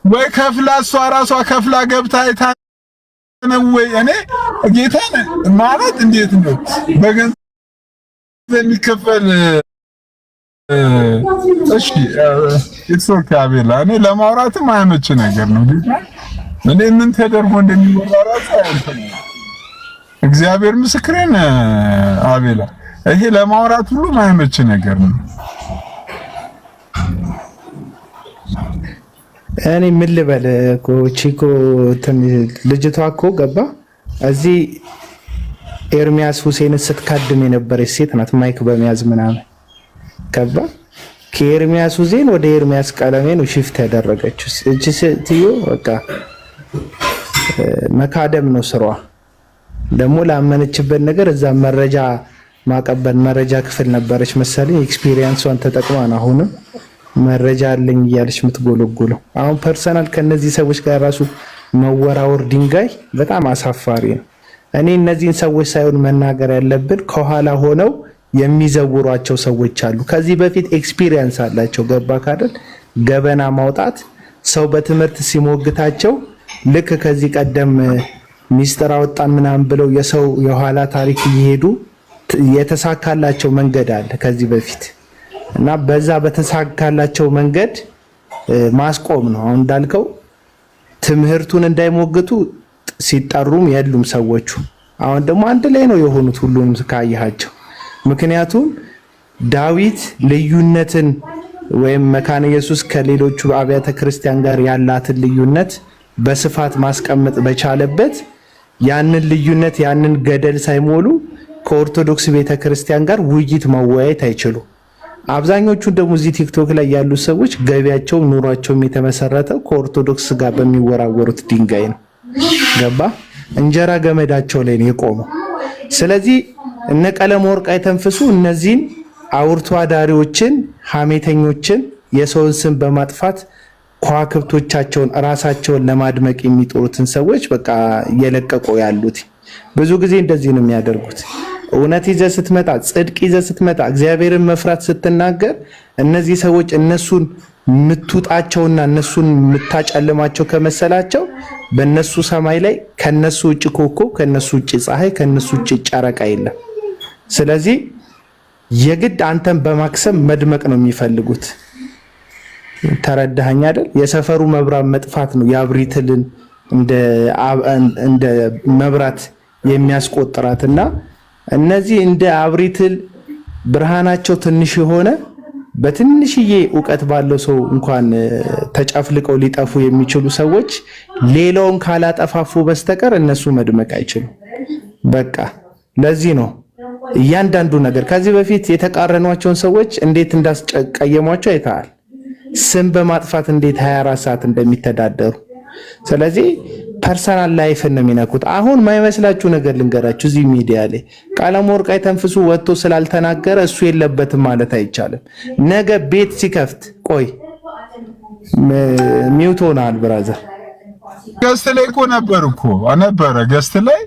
ወይ ከፍላ እሷ ራሷ ከፍላ ገብታ አይታ ነው ወይ? እኔ ጌታ ማለት እንዴት ነው በገንዘብ የሚከፈል? እሺ ኢትሶክ አቤላ፣ እኔ ለማውራትም አያመች ነገር ነው። እኔ ምን ተደርጎ እንደሚወራ ራሱ አይደለም። እግዚአብሔር ምስክሬን አቤላ፣ ይሄ ለማውራት ሁሉ ማያመች ነገር ነው። እኔ ምን ልበል እኮ ቺኮ ልጅቷ እኮ ገባ እዚህ ኤርሚያስ ሁሴንን ስትካድም የነበረች ሴት ናት። ማይክ በመያዝ ምናምን ገባ ከኤርሚያስ ሁሴን ወደ ኤርሚያስ ቀለሜ ነው ሽፍት ያደረገችው። እቺ ሴትዮ በቃ መካደም ነው ስሯ። ደግሞ ላመነችበት ነገር እዛ መረጃ ማቀበል መረጃ ክፍል ነበረች መሰለኝ። ኤክስፒሪየንሷን ተጠቅማ ነው አሁንም መረጃ አለኝ እያለች የምትጎለጎለው። አሁን ፐርሰናል ከነዚህ ሰዎች ጋር ራሱ መወራወር ድንጋይ በጣም አሳፋሪ ነው። እኔ እነዚህን ሰዎች ሳይሆን መናገር ያለብን ከኋላ ሆነው የሚዘውሯቸው ሰዎች አሉ። ከዚህ በፊት ኤክስፒሪየንስ አላቸው። ገባ ካደል ገበና ማውጣት ሰው በትምህርት ሲሞግታቸው ልክ ከዚህ ቀደም ሚስጥር አወጣን ምናምን ብለው የሰው የኋላ ታሪክ እየሄዱ የተሳካላቸው መንገድ አለ ከዚህ በፊት እና በዛ በተሳካላቸው መንገድ ማስቆም ነው። አሁን እንዳልከው ትምህርቱን እንዳይሞግቱ ሲጠሩም የሉም ሰዎቹ። አሁን ደግሞ አንድ ላይ ነው የሆኑት ሁሉም ካያቸው። ምክንያቱም ዳዊት ልዩነትን ወይም መካነ ኢየሱስ ከሌሎቹ አብያተ ክርስቲያን ጋር ያላትን ልዩነት በስፋት ማስቀመጥ በቻለበት ያንን ልዩነት ያንን ገደል ሳይሞሉ ከኦርቶዶክስ ቤተክርስቲያን ጋር ውይይት መወያየት አይችሉ። አብዛኞቹ ደግሞ እዚህ ቲክቶክ ላይ ያሉ ሰዎች ገቢያቸው ኑሯቸው የተመሰረተው ከኦርቶዶክስ ጋር በሚወራወሩት ድንጋይ ነው። ገባ እንጀራ ገመዳቸው ላይ ነው የቆመው። ስለዚህ እነ ቀለም ወርቅ አይተንፍሱ እነዚህን አውርቶ አዳሪዎችን ሐሜተኞችን የሰውን ስም በማጥፋት ከዋክብቶቻቸውን ራሳቸውን ለማድመቅ የሚጥሩትን ሰዎች በቃ እየለቀቁ ያሉት ብዙ ጊዜ እንደዚህ ነው የሚያደርጉት። እውነት ይዘህ ስትመጣ ጽድቅ ይዘህ ስትመጣ እግዚአብሔርን መፍራት ስትናገር እነዚህ ሰዎች እነሱን ምትውጣቸውና እነሱን ምታጨልማቸው ከመሰላቸው በእነሱ ሰማይ ላይ ከነሱ ውጭ ኮከብ ከነሱ ውጭ ፀሐይ ከነሱ ውጭ ጨረቃ የለም። ስለዚህ የግድ አንተን በማክሰም መድመቅ ነው የሚፈልጉት። ተረዳኸኝ አይደል? የሰፈሩ መብራት መጥፋት ነው ያብሪትልን እንደ መብራት የሚያስቆጥራትና እነዚህ እንደ አብሪትል ብርሃናቸው ትንሽ የሆነ በትንሽዬ ዕውቀት ባለው ሰው እንኳን ተጨፍልቀው ሊጠፉ የሚችሉ ሰዎች ሌላውን ካላጠፋፉ በስተቀር እነሱ መድመቅ አይችሉም። በቃ ለዚህ ነው እያንዳንዱ ነገር ከዚህ በፊት የተቃረኗቸውን ሰዎች እንዴት እንዳስቀየሟቸው አይተሃል። ስም በማጥፋት እንዴት 24 ሰዓት እንደሚተዳደሩ። ስለዚህ ፐርሰናል ላይፍን ነው የሚነኩት። አሁን ማይመስላችሁ ነገር ልንገራችሁ። እዚህ ሚዲያ ላይ ቀለም ወርቅ አይተንፍሱ ወጥቶ ስላልተናገረ እሱ የለበትም ማለት አይቻልም። ነገ ቤት ሲከፍት ቆይ ሚውት ሆናል። ብራዘር ገስት ላይ እኮ ነበረ ገስት ላይ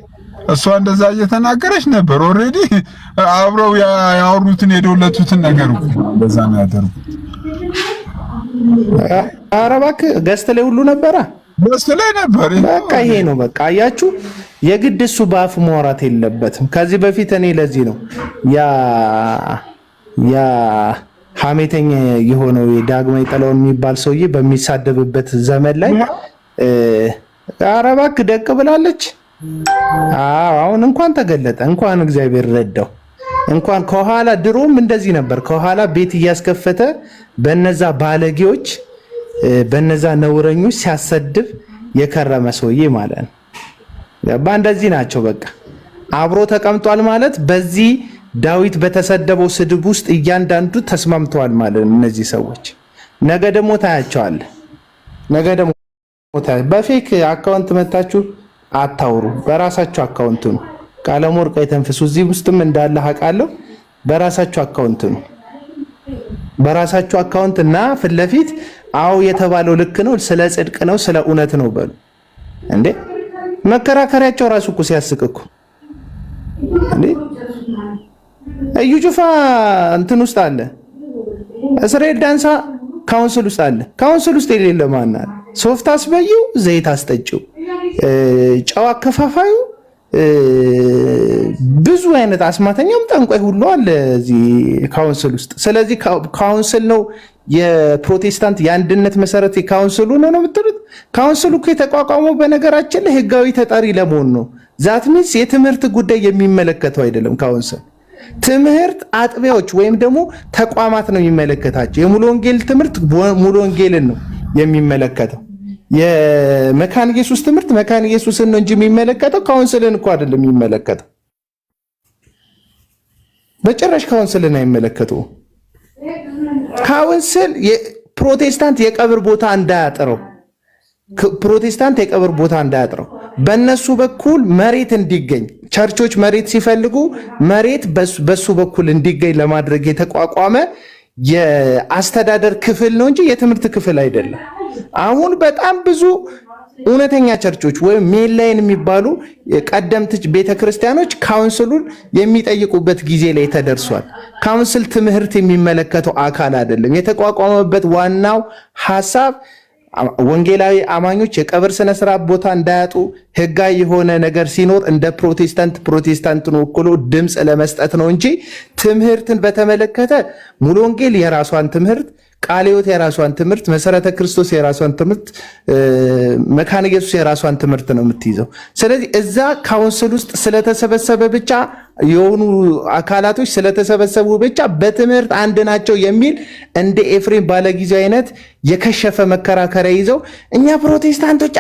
እሷ እንደዛ እየተናገረች ነበር። ኦሬዲ አብረው ያወሩትን የደውለቱትን ነገር እኮ እንደዛ ነው ያደርጉት። ኧረ እባክህ ገስት ላይ ሁሉ ነበረ። ገስት ላይ ነበር። በቃ ይሄ ነው በቃ። አያችሁ የግድ እሱ በአፍ ማውራት የለበትም። ከዚህ በፊት እኔ ለዚህ ነው ያ ሐሜተኛ የሆነው ዳግማዊ ጥላሁን የሚባል ሰውዬ በሚሳደብበት ዘመን ላይ ኧረ እባክህ ደቅ ብላለች። አሁን እንኳን ተገለጠ፣ እንኳን እግዚአብሔር ረዳው። እንኳን ከኋላ ድሮም እንደዚህ ነበር። ከኋላ ቤት እያስከፈተ በነዛ ባለጌዎች በነዛ ነውረኞች ሲያሰድብ የከረመ ሰውዬ ማለት ነው። እንደዚህ ናቸው። በቃ አብሮ ተቀምጧል ማለት በዚህ ዳዊት በተሰደበው ስድብ ውስጥ እያንዳንዱ ተስማምተዋል ማለት ነው እነዚህ ሰዎች። ነገ ደግሞ ታያቸዋለህ። በፌክ አካውንት መታችሁ አታውሩ። በራሳችሁ አካውንት ነው። ቀለም ወርቅ አይተንፍሱ እዚህ ውስጥም እንዳለ አውቃለሁ። በራሳችሁ አካውንት ነው። በራሳችሁ አካውንት እና ፊት ለፊት አው የተባለው ልክ ነው፣ ስለ ጽድቅ ነው፣ ስለ እውነት ነው በሉ እንዴ። መከራከሪያቸው ራሱ እኮ ሲያስቅኩ እንዴ። እዩ ጩፋ እንትን ውስጥ አለ፣ እስራኤል ዳንሳ ካውንስል ውስጥ አለ። ካውንስል ውስጥ የሌለ ማን አለ? ሶፍት አስበይው፣ ዘይት አስጠጪው፣ ጨው አከፋፋዩ፣ ብዙ አይነት አስማተኛም ጠንቋይ ሁሉ አለ እዚህ ካውንስል ውስጥ። ስለዚህ ካውንስል ነው የፕሮቴስታንት የአንድነት መሰረት የካውንስሉ ነው የምትሉት? ካውንስሉ እኮ የተቋቋመው በነገራችን ላይ ህጋዊ ተጠሪ ለመሆን ነው። ዛት ሚንስ የትምህርት ጉዳይ የሚመለከተው አይደለም። ካውንስል ትምህርት አጥቢያዎች ወይም ደግሞ ተቋማት ነው የሚመለከታቸው። የሙሉ ወንጌል ትምህርት ሙሉ ወንጌልን ነው የሚመለከተው። የመካነ ኢየሱስ ትምህርት መካነ ኢየሱስን ነው እንጂ የሚመለከተው ካውንስልን እኮ አይደለም የሚመለከተው። በጭራሽ ካውንስልን አይመለከተው። ካውንስል ፕሮቴስታንት የቀብር ቦታ እንዳያጥረው በእነሱ በኩል መሬት እንዲገኝ ቸርቾች መሬት ሲፈልጉ መሬት በሱ በኩል እንዲገኝ ለማድረግ የተቋቋመ የአስተዳደር ክፍል ነው እንጂ የትምህርት ክፍል አይደለም። አሁን በጣም ብዙ እውነተኛ ቸርቾች ወይም ሜንላይን የሚባሉ ቀደምት ቤተክርስቲያኖች ካውንስሉን የሚጠይቁበት ጊዜ ላይ ተደርሷል። ካውንስል ትምህርት የሚመለከተው አካል አይደለም። የተቋቋመበት ዋናው ሐሳብ ወንጌላዊ አማኞች የቀብር ስነ ስርዓት ቦታ እንዳያጡ ህጋዊ የሆነ ነገር ሲኖር እንደ ፕሮቴስታንትን ወክሎ ድምፅ ለመስጠት ነው እንጂ ትምህርትን በተመለከተ ሙሉ ወንጌል የራሷን ትምህርት፣ ቃለ ሕይወት የራሷን ትምህርት፣ መሰረተ ክርስቶስ የራሷን ትምህርት፣ መካነ ኢየሱስ የራሷን ትምህርት ነው የምትይዘው። ስለዚህ እዛ ካውንስል ውስጥ ስለተሰበሰበ ብቻ የሆኑ አካላቶች ስለተሰበሰቡ ብቻ በትምህርት አንድ ናቸው የሚል እንደ ኤፍሬም ባለጊዜው አይነት የከሸፈ መከራከሪያ ይዘው እኛ ፕሮቴስታንቶች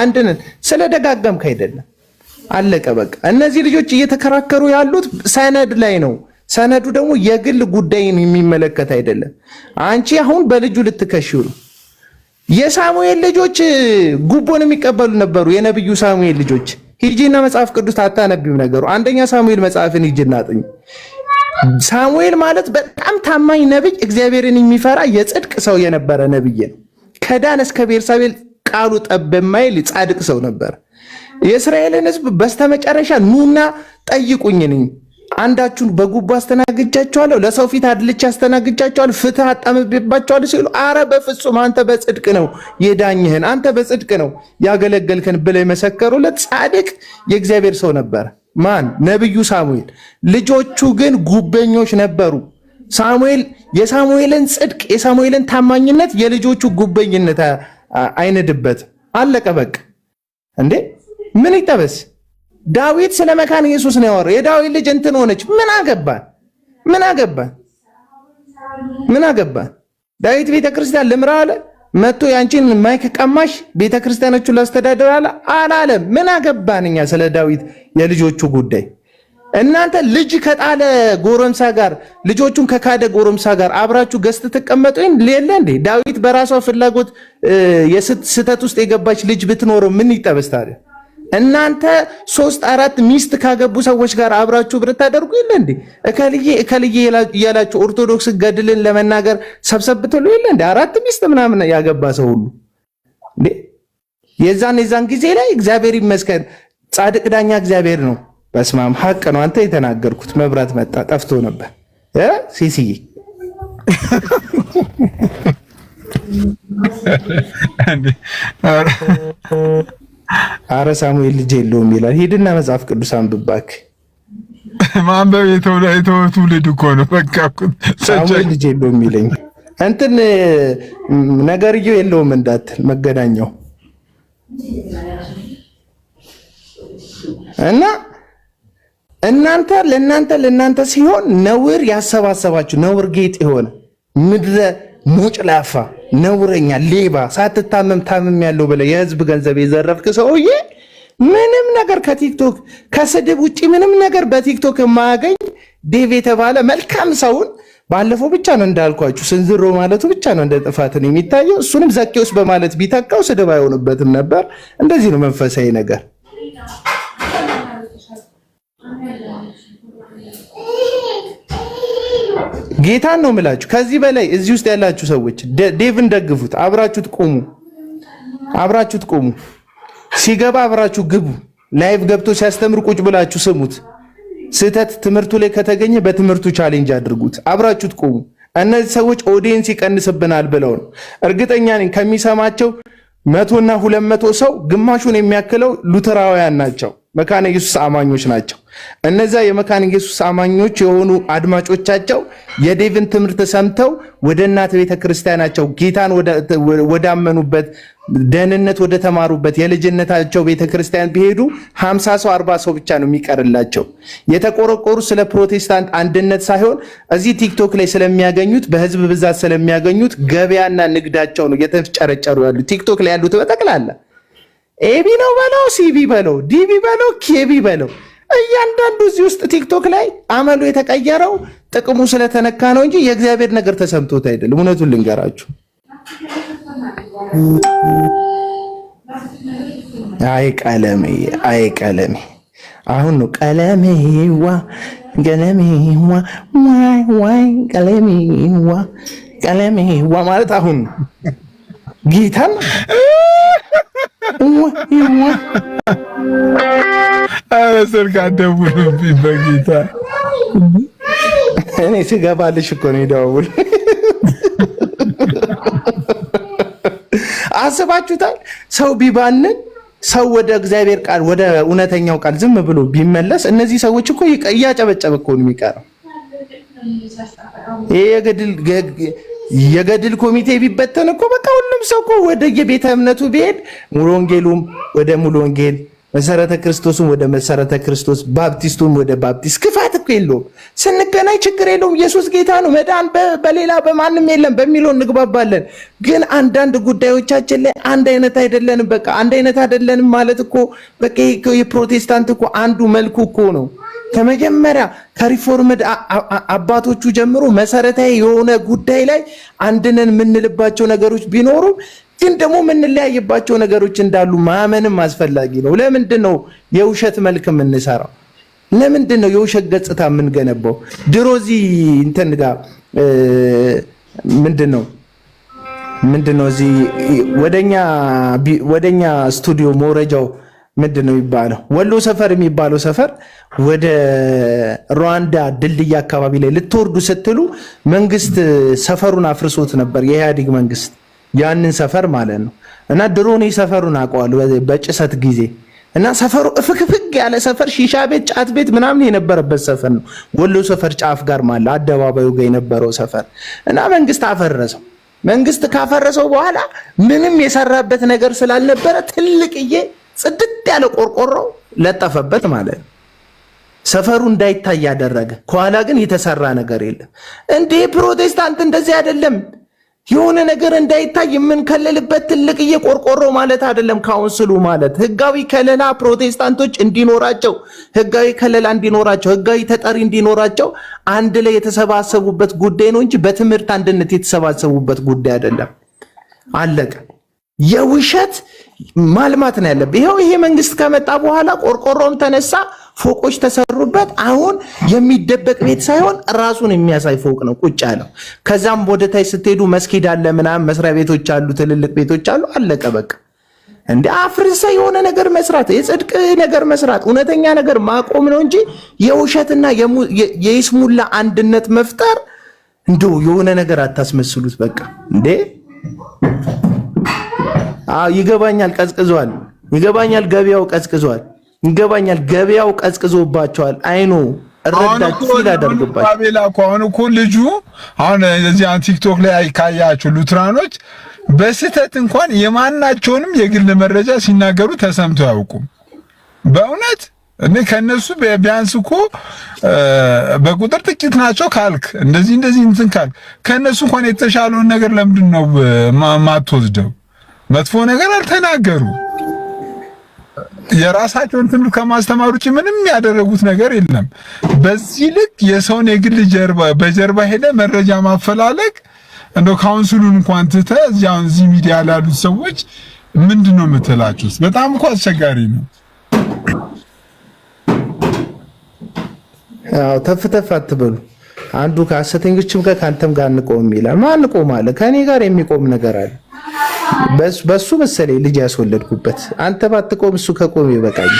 አንድ ነን ስለደጋገምክ አይደለም። አለቀ በቃ። እነዚህ ልጆች እየተከራከሩ ያሉት ሰነድ ላይ ነው። ሰነዱ ደግሞ የግል ጉዳይን የሚመለከት አይደለም። አንቺ አሁን በልጁ ልትከሺው ነው። የሳሙኤል ልጆች ጉቦን የሚቀበሉ ነበሩ። የነብዩ ሳሙኤል ልጆች ሂጂና መጽሐፍ ቅዱስ አታነቢም ነገሩ። አንደኛ ሳሙኤል መጽሐፍን ሂጂና አጥኚ። ሳሙኤል ማለት በጣም ታማኝ ነብይ፣ እግዚአብሔርን የሚፈራ የጽድቅ ሰው የነበረ ነብይ ነው። ከዳን እስከ ቤርሳቤል ቃሉ ጠብ የማይል ጻድቅ ሰው ነበር። የእስራኤልን ሕዝብ በስተመጨረሻ ኑና ጠይቁኝ ነኝ አንዳችሁን በጉቦ አስተናግጃቸዋለሁ፣ ለሰው ፊት አድልቼ አስተናግጃቸዋለሁ፣ ፍትህ አጣምቤባቸዋለሁ ሲሉ አረ በፍጹም አንተ በጽድቅ ነው የዳኝህን፣ አንተ በጽድቅ ነው ያገለገልከን ብለው የመሰከሩለት ጻድቅ የእግዚአብሔር ሰው ነበር። ማን? ነብዩ ሳሙኤል። ልጆቹ ግን ጉበኞች ነበሩ። ሳሙኤል የሳሙኤልን ጽድቅ የሳሙኤልን ታማኝነት የልጆቹ ጉበኝነት አይነድበትም። አለቀ በቃ። እንዴ ምን ይጠበስ? ዳዊት ስለ መካነ ኢየሱስ ነው ያወራው። የዳዊት ልጅ እንትን ሆነች። ምን አገባን? ዳዊት ቤተክርስቲያን ልምራ አለ። መጥቶ ያንቺን ማይክ ቀማሽ ቤተክርስቲያኖቹን ላስተዳድር አለ አላለም። ምን አገባን እኛ ስለ ዳዊት የልጆቹ ጉዳይ? እናንተ ልጅ ከጣለ ጎረምሳ ጋር ልጆቹን ከካደ ጎረምሳ ጋር አብራችሁ ገዝት ተቀመጡ ሌለ እንዴ? ዳዊት በራሷ ፍላጎት የስተት ውስጥ የገባች ልጅ ብትኖረው ምን ይጠበስ ታዲያ? እናንተ 3-4 ሚስት ካገቡ ሰዎች ጋር አብራችሁ ብታደርጉ የለ እንዴ? እከልዬ እያላችሁ ኦርቶዶክስ ገድልን ለመናገር ሰብሰብ ብትሉ የለ እንዴ? 4 ሚስት ምናምን ያገባ ሰው ሁሉ እንዴ የዛን ጊዜ ላይ እግዚአብሔር ይመስገን ጻድቅ ዳኛ እግዚአብሔር ነው። በስማም ሐቅ ነው። አንተ የተናገርኩት መብራት መጣ ጠፍቶ ነበር ሲሲዬ አረ ሳሙኤል ልጅ የለውም ይላል። ሂድና መጽሐፍ ቅዱስ አንብባክ። ማንበብ ትውልድ እኮ ነው። በቃ ሳሙኤል ልጅ የለውም ይለኝ እንትን ነገርየው የለውም እንዳትል መገናኛው እና እናንተ ለእናንተ ሲሆን ነውር ያሰባሰባችሁ ነውር ጌጥ የሆነ ምድረ ሞጭላፋ ነውረኛ ሌባ ሳትታመም ያለው ብለህ የህዝብ ገንዘብ የዘረፍክ ሰውዬ ምንም ነገር ከቲክቶክ ከስድብ ውጪ ምንም ነገር በቲክቶክ የማያገኝ ዴቭ የተባለ መልካም ሰውን ባለፈው ብቻ ነው እንዳልኳችሁ ስንዝሮ ማለቱ ብቻ ነው እንደ ጥፋትን የሚታየው። እሱንም ዘኬውስ በማለት ቢተካው ስድብ አይሆንበትም ነበር። እንደዚህ ነው መንፈሳዊ ነገር። ጌታን ነው የምላችሁ። ከዚህ በላይ እዚህ ውስጥ ያላችሁ ሰዎች ዴቭን ደግፉት፣ አብራችሁት ቆሙ። ሲገባ አብራችሁ ግቡ። ላይቭ ገብቶ ሲያስተምር ቁጭ ብላችሁ ስሙት። ስህተት ትምህርቱ ላይ ከተገኘ በትምህርቱ ቻሌንጅ አድርጉት። አብራችሁት ቆሙ። እነዚህ ሰዎች ኦዲየንስ ይቀንስብናል ብለው ነው። እርግጠኛ ነኝ ከሚሰማቸው 100 እና 200 ሰው ግማሹን የሚያክለው ሉተራውያን ናቸው፣ መካነ ኢየሱስ አማኞች ናቸው። እነዛ የመካነ ኢየሱስ አማኞች የሆኑ አድማጮቻቸው የዴቭን ትምህርት ሰምተው ወደ እናት ቤተክርስቲያናቸው ጌታን ወዳመኑበት ደህንነት ወደ ተማሩበት የልጅነታቸው ቤተክርስቲያን ቢሄዱ 50 ሰው 40 ሰው ብቻ ነው የሚቀርላቸው። የተቆረቆሩ ስለ ፕሮቴስታንት አንድነት ሳይሆን እዚህ ቲክቶክ ላይ ስለሚያገኙት በህዝብ ብዛት ስለሚያገኙት ገበያና ንግዳቸው ነው የተጨረጨሩ ያሉት። ቲክቶክ ላይ ያሉት በጠቅላላ ኤቢ ነው በለው፣ ሲቢ በለው፣ ዲቢ በለው፣ ኬቢ በለው እያንዳንዱ እዚህ ውስጥ ቲክቶክ ላይ አመሉ የተቀየረው ጥቅሙ ስለተነካ ነው እንጂ የእግዚአብሔር ነገር ተሰምቶት አይደለም። እውነቱን ልንገራችሁ። አይ ቀለሜ አሁን ነው ቀለሜዋ ቀለሜዋ ማለት አሁን ጌታን ስልክ አትደውሉብኝ በጌታ። እኔ ስገባልሽ እኮ ነው የደወል። አስባችሁታል? ሰው ቢባንን ሰው ወደ እግዚአብሔር ቃል ወደ እውነተኛው ቃል ዝም ብሎ ቢመለስ እነዚህ ሰዎች እኮ እያጨበጨበ እኮ ነው የሚቀረው። የገድል ኮሚቴ ቢበተን እኮ በቃ ሁሉም ሰው እኮ ወደ የቤተ እምነቱ ቢሄድ ሙሉ ወንጌሉም ወደ ሙሉ ወንጌል፣ መሰረተ ክርስቶስም ወደ መሰረተ ክርስቶስ፣ ባፕቲስቱም ወደ ባፕቲስት። ክፋት እኮ የለውም። ስንገናኝ ችግር የለውም። ኢየሱስ ጌታ ነው፣ መዳን በሌላ በማንም የለም በሚለው እንግባባለን። ግን አንዳንድ ጉዳዮቻችን ላይ አንድ አይነት አይደለንም። በቃ አንድ አይነት አይደለንም ማለት እኮ በቃ የፕሮቴስታንት እኮ አንዱ መልኩ እኮ ነው። ከመጀመሪያ ከሪፎርምድ አባቶቹ ጀምሮ መሰረታዊ የሆነ ጉዳይ ላይ አንድነን የምንልባቸው ነገሮች ቢኖሩ ግን ደግሞ የምንለያይባቸው ነገሮች እንዳሉ ማመንም አስፈላጊ ነው። ለምንድን ነው የውሸት መልክ የምንሰራው? ለምንድን ነው የውሸት ገጽታ የምንገነባው? ድሮ እዚህ እንትን ጋር ምንድነው እዚህ ወደኛ ስቱዲዮ መውረጃው ምንድነው የሚባለው? ወሎ ሰፈር የሚባለው ሰፈር ወደ ሩዋንዳ ድልድይ አካባቢ ላይ ልትወርዱ ስትሉ መንግስት ሰፈሩን አፍርሶት ነበር፣ የኢህአዴግ መንግስት ያንን ሰፈር ማለት ነው። እና ድሮ እኔ ሰፈሩን አውቀዋለሁ በጭሰት ጊዜ። እና ሰፈሩ ፍክፍክ ያለ ሰፈር፣ ሺሻ ቤት፣ ጫት ቤት ምናምን የነበረበት ሰፈር ነው። ወሎ ሰፈር ጫፍ ጋር ማለት አደባባዩ ጋር የነበረው ሰፈር እና መንግስት አፈረሰው። መንግስት ካፈረሰው በኋላ ምንም የሰራበት ነገር ስላልነበረ ትልቅዬ ጽድት ያለ ቆርቆሮ ለጠፈበት ማለት ነው። ሰፈሩ እንዳይታይ ያደረገ። ከኋላ ግን የተሰራ ነገር የለም። እንዴ ፕሮቴስታንት እንደዚህ አይደለም። የሆነ ነገር እንዳይታይ የምንከለልበት ትልቅዬ ቆርቆሮ ማለት አይደለም። ካውንስሉ ማለት ህጋዊ ከለላ ፕሮቴስታንቶች እንዲኖራቸው፣ ህጋዊ ከለላ እንዲኖራቸው፣ ህጋዊ ተጠሪ እንዲኖራቸው አንድ ላይ የተሰባሰቡበት ጉዳይ ነው እንጂ በትምህርት አንድነት የተሰባሰቡበት ጉዳይ አይደለም። አለቀ። የውሸት ማልማት ነው ያለብህ። ይሄው ይሄ መንግስት ከመጣ በኋላ ቆርቆሮም ተነሳ፣ ፎቆች ተሰሩበት። አሁን የሚደበቅ ቤት ሳይሆን ራሱን የሚያሳይ ፎቅ ነው ቁጭ ያለው። ከዛም ወደ ታይ ስትሄዱ መስጊድ አለ፣ ምናምን መስሪያ ቤቶች አሉ፣ ትልልቅ ቤቶች አሉ። አለቀ በቃ። እንደ አፍርሰ የሆነ ነገር መስራት፣ የጽድቅ ነገር መስራት፣ እውነተኛ ነገር ማቆም ነው እንጂ የውሸትና የይስሙላ አንድነት መፍጠር እንደው የሆነ ነገር አታስመስሉት በቃ እንዴ። ይገባኛል፣ ቀዝቅዟል። ይገባኛል፣ ገበያው ቀዝቅዟል። ይገባኛል፣ ገበያው ቀዝቅዞባቸዋል። አይኑ እረዳችሁ ሲላደርግባችሁ አቤላ አሁን እኮ ልጁ አሁን እዚህ ቲክቶክ ላይ ካያችሁ ሉትራኖች በስህተት እንኳን የማናቸውንም የግል መረጃ ሲናገሩ ተሰምቶ አያውቁም። በእውነት እኔ ከነሱ ቢያንስ እኮ በቁጥር ጥቂት ናቸው ካልክ እንደዚህ እንትን ካልክ ከነሱ እንኳን የተሻለውን ነገር ለምንድን ነው ማትወስደው? መጥፎ ነገር አልተናገሩ። የራሳቸውን ትምህርት ከማስተማር ውጪ ምንም ያደረጉት ነገር የለም። በዚህ ልክ የሰውን የግል በጀርባ ሄደ መረጃ ማፈላለግ እንደው ካውንስሉን እንኳን ትተህ እዚህ ሚዲያ ላሉት ሰዎች ምንድነው የምትላችሁት? በጣም እኮ አስቸጋሪ ነው። አዎ ተፍተፍ አትበሉ። አንዱ ከሐሰተኞችም ጋር ካንተም ጋር እንቆም ይላል። ማን ቆም አለ? ከኔ ጋር የሚቆም ነገር አለ። በሱ መሰለኝ ልጅ ያስወለድኩበት። አንተ ባትቆም እሱ ከቆም ይበቃኝ።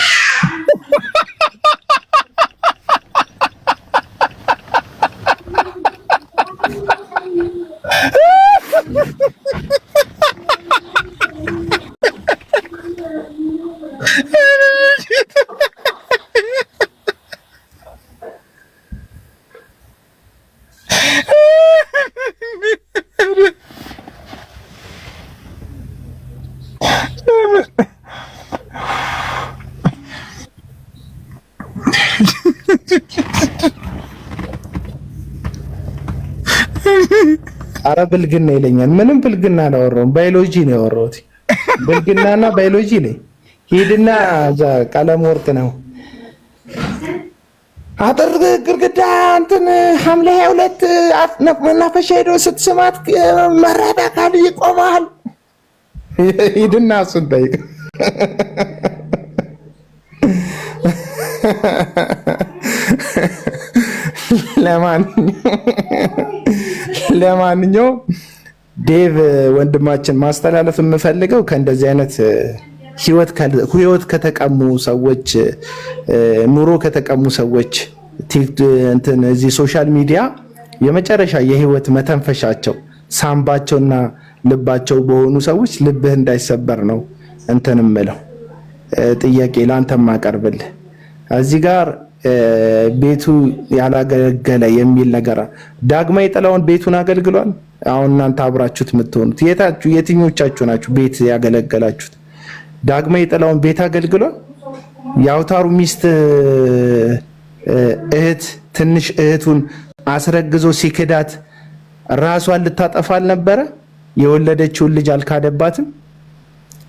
አረ ብልግና ይለኛል። ምንም ብልግና አላወራሁም፣ ባዮሎጂ ነው ያወራሁት። ብልግናና ባዮሎጂ ላይ ሂድና እዛ ቀለም ወርቅ ነው አጥር ግርግዳ እንትን ሐምሌ 22 መናፈሻ ሄዶ ስትስማት መራዳ ካሉ ይቆማል። ሂድና እሱን ጠይቅ። ለማንኛውም ዴቭ ወንድማችን ማስተላለፍ የምፈልገው ከእንደዚህ አይነት ህይወት ከተቀሙ ሰዎች ኑሮ ከተቀሙ ሰዎች እንትን እዚህ ሶሻል ሚዲያ የመጨረሻ የህይወት መተንፈሻቸው ሳምባቸውና ልባቸው በሆኑ ሰዎች ልብህ እንዳይሰበር ነው እንትን እምለው ጥያቄ ላንተም ማቀርብልህ። እዚህ ጋር ቤቱ ያላገለገለ የሚል ነገር ዳግማዊ ጥላሁን ቤቱን አገልግሏል። አሁን እናንተ አብራችሁት የምትሆኑት የትኞቻችሁ ናችሁ ቤት ያገለገላችሁት? ዳግማዊ ጥላሁን ቤት አገልግሏል። የአውታሩ ሚስት እህት ትንሽ እህቱን አስረግዞ ሲክዳት ራሷን ልታጠፋ አልነበረ? የወለደችውን ልጅ አልካደባትም?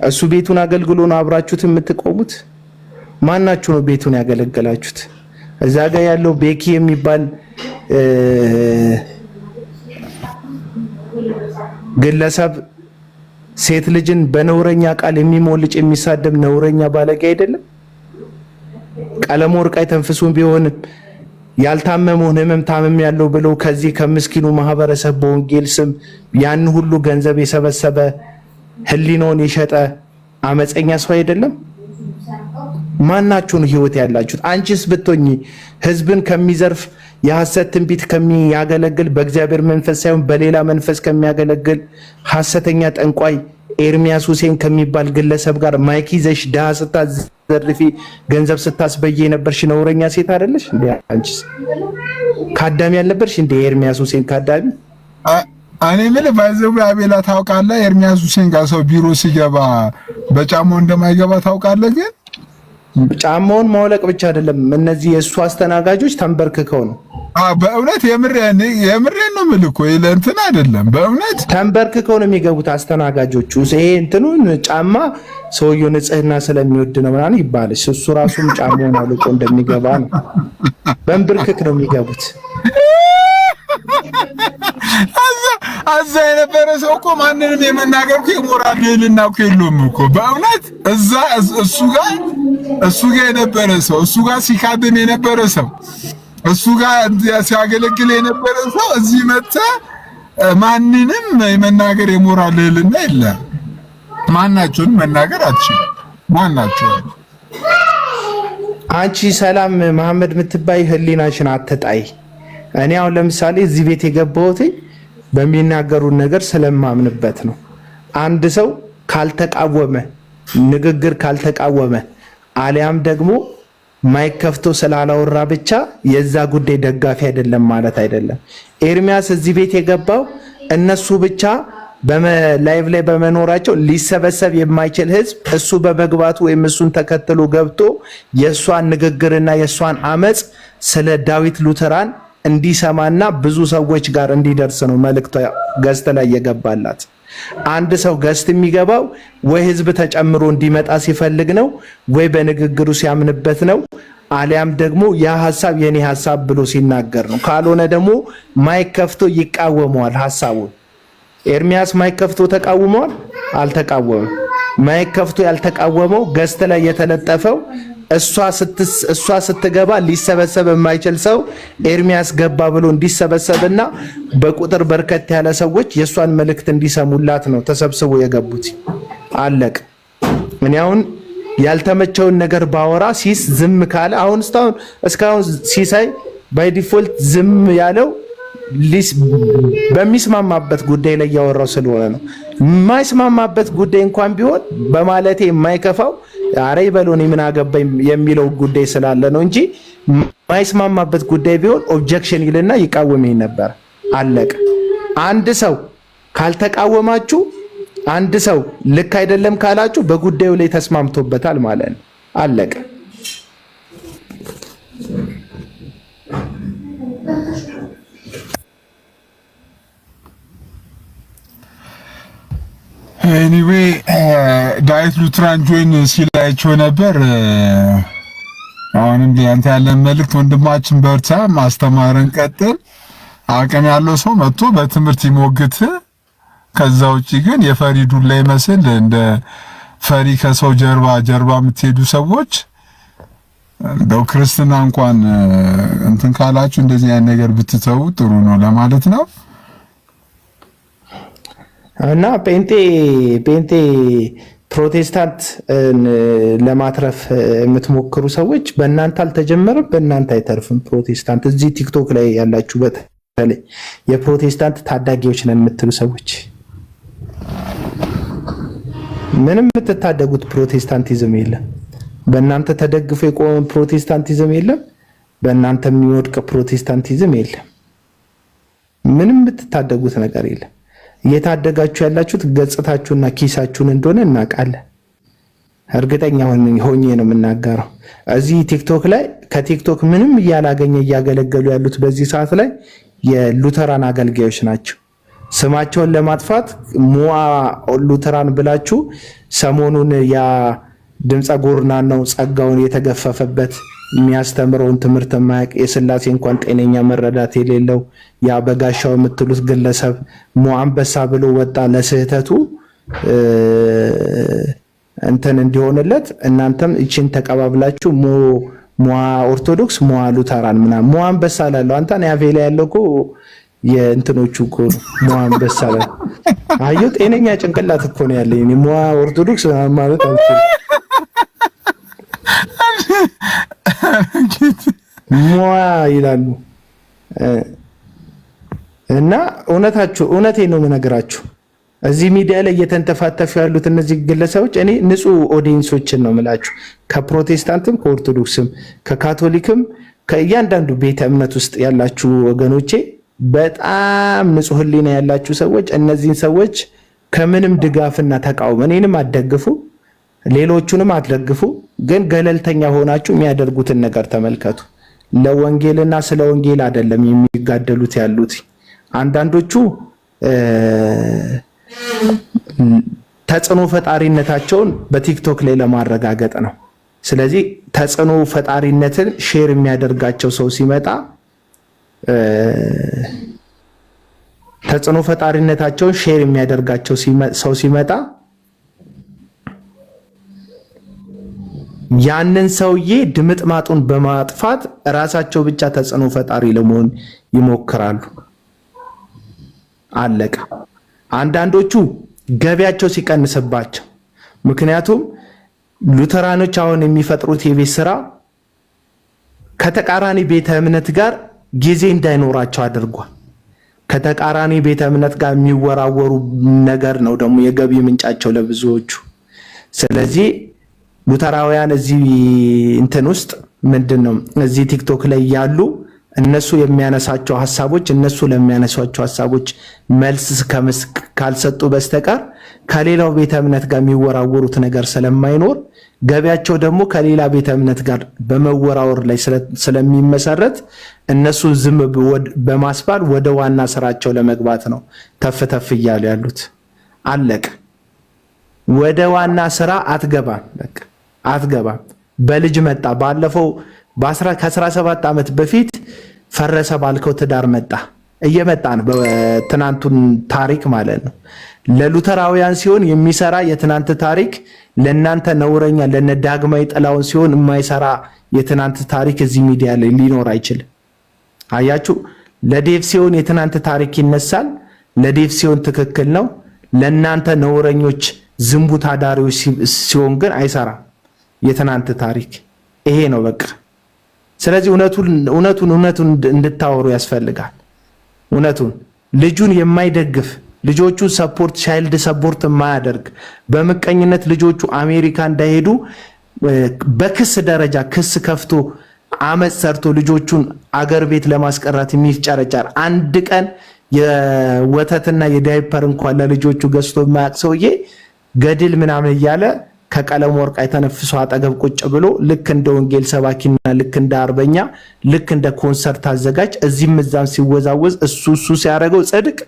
እሱ ቤቱን አገልግሎ ነው አብራችሁት የምትቆሙት? ማናችሁ ነው ቤቱን ያገለገላችሁት? እዛ ጋር ያለው ቤኪ የሚባል ግለሰብ ሴት ልጅን በነውረኛ ቃል የሚሞልጭ የሚሳደብ ነውረኛ ባለጌ አይደለም? ቀለም ወርቅ አይተንፍሱም ቢሆን ያልታመመውን ህመም ታመም ያለው ብሎ ከዚህ ከምስኪኑ ማህበረሰብ በወንጌል ስም ያን ሁሉ ገንዘብ የሰበሰበ ህሊናውን የሸጠ አመፀኛ ሰው አይደለም? ማናችሁን ህይወት ያላችሁት? አንቺስ ብትሆኚ ህዝብን ከሚዘርፍ የሐሰት ትንቢት ከሚያገለግል በእግዚአብሔር መንፈስ ሳይሆን በሌላ መንፈስ ከሚያገለግል ሐሰተኛ ጠንቋይ ኤርሚያስ ሁሴን ከሚባል ግለሰብ ጋር ማይክ ይዘሽ ድሃ ስታዘርፊ ገንዘብ ስታስበይ የነበርሽ ነውረኛ ሴት አይደለሽ እንዴ? አንቺስ ካዳሚ ያልነበርሽ እንዴ? ኤርሚያስ ሁሴን ካዳሚ። እኔ ምን ባይዘው አቤላ ታውቃለህ? ኤርሚያስ ሁሴን ጋር ሰው ቢሮ ሲገባ በጫማው እንደማይገባ ታውቃለህ? ግን ጫማውን ማውለቅ ብቻ አይደለም፣ እነዚህ የእሱ አስተናጋጆች ተንበርክከው ነው። በእውነት የምሬን ነው የምልህ እኮ እንትን አይደለም፣ በእውነት ተንበርክከው ነው የሚገቡት አስተናጋጆቹ። ይሄ እንትኑን ጫማ ሰውየው ንጽህና ስለሚወድ ነው ምናምን ይባላል። እሱ ራሱም ጫማውን አውልቆ እንደሚገባ ነው። በእንብርክክ ነው የሚገቡት። አዛ የነበረ ሰው እኮ ማንንም የመናገር እኮ የሞራል ልዕልና እኮ የለውም እኮ በእውነት እዛ እሱ ጋር የነበረ ሰው እሱ ጋር ሲካድም የነበረ ሰው እሱ ጋር ሲያገለግል የነበረ ሰው እዚህ መጣ። ማንንም የመናገር የሞራል ልዕልና የለም። ማናቸውን መናገር አትችልም። ማናቸው አንቺ ሰላም መሐመድ የምትባይ ህሊናሽን አትጣይ። እኔ አሁን ለምሳሌ እዚህ ቤት የገባሁት በሚናገሩት ነገር ስለማምንበት ነው። አንድ ሰው ካልተቃወመ ንግግር ካልተቃወመ አሊያም ደግሞ ማይክ ከፍቶ ስላላወራ ብቻ የዛ ጉዳይ ደጋፊ አይደለም ማለት አይደለም። ኤርሚያስ እዚህ ቤት የገባው እነሱ ብቻ በላይቭ ላይ በመኖራቸው ሊሰበሰብ የማይችል ህዝብ እሱ በመግባቱ ወይም እሱን ተከትሎ ገብቶ የሷን ንግግርና የሷን አመጽ ስለ ዳዊት ሉተራን እንዲሰማና ብዙ ሰዎች ጋር እንዲደርስ ነው መልእክቷ ገዝት ላይ የገባላት። አንድ ሰው ገዝት የሚገባው ወይ ህዝብ ተጨምሮ እንዲመጣ ሲፈልግ ነው፣ ወይ በንግግሩ ሲያምንበት ነው፣ አሊያም ደግሞ ያ ሐሳብ የኔ ሐሳብ ብሎ ሲናገር ነው። ካልሆነ ደግሞ ማይክ ከፍቶ ይቃወመዋል ሐሳቡን። ኤርሚያስ ማይክ ከፍቶ ተቃውመዋል? አልተቃወመም። ማይክ ከፍቶ ያልተቃወመው ገዝት ላይ የተለጠፈው እሷ ስትገባ ሊሰበሰብ የማይችል ሰው ኤርሚያስ ገባ ብሎ እንዲሰበሰብና በቁጥር በርከት ያለ ሰዎች የሷን መልእክት እንዲሰሙላት ነው ተሰብስቦ የገቡት። አለቅ። እኔ አሁን ያልተመቸውን ነገር ባወራ ሲስ ዝም ካለ አሁን እስካሁን ሲሳይ ባይ ዲፎልት ዝም ያለው በሚስማማበት ጉዳይ ላይ ያወራው ስለሆነ ነው። የማይስማማበት ጉዳይ እንኳን ቢሆን በማለቴ የማይከፋው አሬ በሎኔ ምን አገባኝ የሚለው ጉዳይ ስላለ ነው እንጂ የማይስማማበት ጉዳይ ቢሆን ኦብጀክሽን ይልና ይቃወመኝ ነበር። አለቀ። አንድ ሰው ካልተቃወማችሁ፣ አንድ ሰው ልክ አይደለም ካላችሁ በጉዳዩ ላይ ተስማምቶበታል ማለት ነው። አለቀ። ኤኒዌይ ዳዊት ሉትራን ጆይን ሲላቸው ነበር። አሁንም ቢያንተ ያለን መልእክት ወንድማችን በርታ፣ ማስተማርን ቀጥል። አቅም ያለው ሰው መጥቶ በትምህርት ይሞግት። ከዛ ውጪ ግን የፈሪ ዱላ ይመስል እንደ ፈሪ ከሰው ጀርባ የምትሄዱ ሰዎች እንደው ክርስትና እንኳን እንትን ካላችሁ እንደዚህ አይነት ነገር ብትተው ጥሩ ነው ለማለት ነው። እና ጴንጤ ፕሮቴስታንት ለማትረፍ የምትሞክሩ ሰዎች በእናንተ አልተጀመረም፣ በእናንተ አይተርፍም። ፕሮቴስታንት እዚህ ቲክቶክ ላይ ያላችሁ በተለይ የፕሮቴስታንት ታዳጊዎች ነን የምትሉ ሰዎች ምንም የምትታደጉት ፕሮቴስታንቲዝም የለም። በእናንተ ተደግፎ የቆመ ፕሮቴስታንቲዝም የለም። በእናንተ የሚወድቅ ፕሮቴስታንቲዝም የለም። ምንም የምትታደጉት ነገር የለም። እየታደጋችሁ ያላችሁት ገጽታችሁና ኪሳችሁን እንደሆነ እናውቃለን። እርግጠኛ ሆኜ ነው የምናገረው። እዚህ ቲክቶክ ላይ ከቲክቶክ ምንም እያላገኘ እያገለገሉ ያሉት በዚህ ሰዓት ላይ የሉተራን አገልጋዮች ናቸው። ስማቸውን ለማጥፋት ሞአ ሉተራን ብላችሁ ሰሞኑን ያ ድምፀ ጎርናን ነው ጸጋውን የተገፈፈበት የሚያስተምረውን ትምህርት ማያቅ የስላሴ እንኳን ጤነኛ መረዳት የሌለው ያ በጋሻው የምትሉት ግለሰብ ሞአ አንበሳ ብሎ ወጣ ለስህተቱ እንትን እንዲሆንለት እናንተም እቺን ተቀባብላችሁ ሞአ ኦርቶዶክስ ሞአ ሉተራን ምናምን ሞአ አንበሳ ላለው አንተን ያቬላ ያለው እኮ የእንትኖቹ እኮ ሞአ አንበሳ ላይ አዩ ጤነኛ ጭንቅላት እኮ ነው ያለኝ ሞአ ኦርቶዶክስ ማለት አልችልም። ሞአ ይላሉ እና እውነቴን ነው የምነግራችሁ። እዚህ ሚዲያ ላይ እየተንተፋተፉ ያሉት እነዚህ ግለሰቦች እኔ ንጹህ ኦዲየንሶችን ነው የምላችሁ። ከፕሮቴስታንትም ከኦርቶዶክስም ከካቶሊክም ከእያንዳንዱ ቤተ እምነት ውስጥ ያላችሁ ወገኖቼ በጣም ንጹህ ሕሊና ያላችሁ ሰዎች እነዚህን ሰዎች ከምንም ድጋፍና ተቃውሞ እኔንም አትደግፉ፣ ሌሎቹንም አትደግፉ። ግን ገለልተኛ ሆናችሁ የሚያደርጉትን ነገር ተመልከቱ። ለወንጌልና ስለ ወንጌል አይደለም የሚጋደሉት ያሉት። አንዳንዶቹ ተጽዕኖ ፈጣሪነታቸውን በቲክቶክ ላይ ለማረጋገጥ ነው። ስለዚህ ተጽዕኖ ፈጣሪነትን ሼር የሚያደርጋቸው ሰው ሲመጣ ተጽዕኖ ፈጣሪነታቸውን ሼር የሚያደርጋቸው ሰው ሲመጣ ያንን ሰውዬ ድምጥማጡን በማጥፋት ራሳቸው ብቻ ተጽዕኖ ፈጣሪ ለመሆን ይሞክራሉ። አለቀ። አንዳንዶቹ ገቢያቸው ሲቀንስባቸው፣ ምክንያቱም ሉተራኖች አሁን የሚፈጥሩት የቤት ስራ ከተቃራኒ ቤተ እምነት ጋር ጊዜ እንዳይኖራቸው አድርጓል። ከተቃራኒ ቤተ እምነት ጋር የሚወራወሩ ነገር ነው ደግሞ የገቢ ምንጫቸው ለብዙዎቹ። ስለዚህ ሉተራውያን እዚህ እንትን ውስጥ ምንድነው እዚህ ቲክቶክ ላይ ያሉ እነሱ የሚያነሳቸው ሐሳቦች እነሱ ለሚያነሳቸው ሐሳቦች መልስ ካልሰጡ በስተቀር ከሌላው ቤተ እምነት ጋር የሚወራወሩት ነገር ስለማይኖር ገቢያቸው ደግሞ ከሌላ ቤተ እምነት ጋር በመወራወር ላይ ስለሚመሰረት እነሱ ዝም በማስባል ወደ ዋና ስራቸው ለመግባት ነው ተፍተፍ እያሉ ያሉት። አለቀ። ወደ ዋና ስራ አትገባም። በቃ አትገባም። በልጅ መጣ። ባለፈው ከ17 ዓመት በፊት ፈረሰ ባልከው ትዳር መጣ። እየመጣ ነው። በትናንቱን ታሪክ ማለት ነው። ለሉተራውያን ሲሆን የሚሰራ የትናንት ታሪክ ለናንተ ነውረኛ ለነ ዳግማይ ጥላውን ሲሆን የማይሰራ የትናንት ታሪክ እዚህ ሚዲያ ላይ ሊኖር አይችልም። አያችሁ፣ ለዴቭ ሲሆን የትናንት ታሪክ ይነሳል። ለዴቭ ሲሆን ትክክል ነው። ለናንተ ነውረኞች ዝንቡት አዳሪዎች ሲሆን ግን አይሰራም የትናንት ታሪክ። ይሄ ነው በቃ። ስለዚህ እውነቱን እንድታወሩ ያስፈልጋል። እውነቱን ልጁን የማይደግፍ ልጆቹ ሰፖርት ቻይልድ ሰፖርት የማያደርግ በመቀኝነት ልጆቹ አሜሪካ እንዳይሄዱ በክስ ደረጃ ክስ ከፍቶ አመጽ ሰርቶ ልጆቹን አገር ቤት ለማስቀረት የሚፍጨረጨር አንድ ቀን የወተትና የዳይፐር እንኳን ለልጆቹ ገዝቶ የማያውቅ ሰውዬ ገድል ምናምን እያለ ከቀለም ወርቅ የተነፍሶ አጠገብ ቁጭ ብሎ ልክ እንደ ወንጌል ሰባኪና ልክ እንደ አርበኛ ልክ እንደ ኮንሰርት አዘጋጅ እዚህም እዛም ሲወዛወዝ እሱ ሲያደርገው ጽድቅ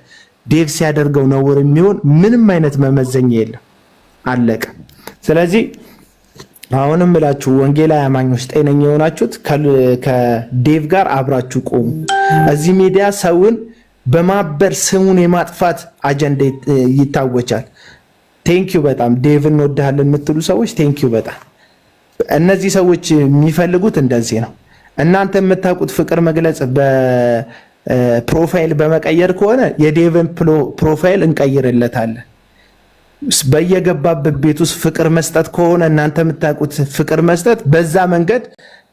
ዴቭ ሲያደርገው ነውር የሚሆን ምንም አይነት መመዘኛ የለም። አለቀ። ስለዚህ አሁንም ብላችሁ ወንጌላዊ አማኞች ጤነኛ የሆናችሁት ከዴቭ ጋር አብራችሁ ቆሙ። እዚህ ሚዲያ ሰውን በማበር ስሙን የማጥፋት አጀንዳ ይታወቻል። ቴንኪዩ በጣም ዴቭ እንወድሃለን የምትሉ ሰዎች ቴንኪዩ በጣም። እነዚህ ሰዎች የሚፈልጉት እንደዚህ ነው። እናንተ የምታውቁት ፍቅር መግለጽ በፕሮፋይል በመቀየር ከሆነ የዴቭን ፕሮፋይል እንቀይርለታለን። በየገባበት ቤት ውስጥ ፍቅር መስጠት ከሆነ እናንተ የምታውቁት ፍቅር መስጠት በዛ መንገድ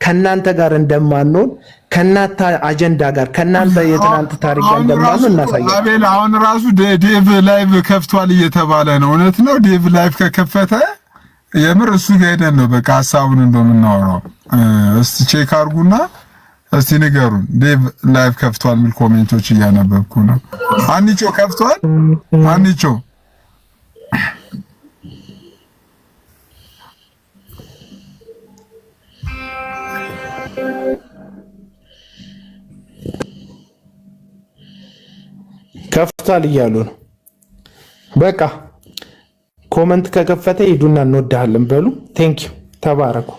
ከናንተ ጋር እንደማንሆን ከናንተ አጀንዳ ጋር ከናንተ የትናንት ታሪክ ጋር እንደማንሆን እናሳያለን። አቤል አሁን ራሱ ዴቭ ላይቭ ከፍቷል እየተባለ ነው። እውነት ነው? ዴቭ ላይቭ ከከፈተ የምር እሱ ጋር ሄደን ነው በቃ ሐሳቡን እንደምናወራው። እስቲ ቼክ አድርጉና እስቲ ንገሩን። ዴቭ ላይቭ ከፍቷል የሚል ኮሜንቶች እያነበብኩ ነው። አንቺ ከፍቷል? አንቺ ከፍቷል እያሉ ነው። በቃ ኮመንት ከከፈተ ሂዱና እንወድሃለን በሉ። ቴንኪው ተባረኩ።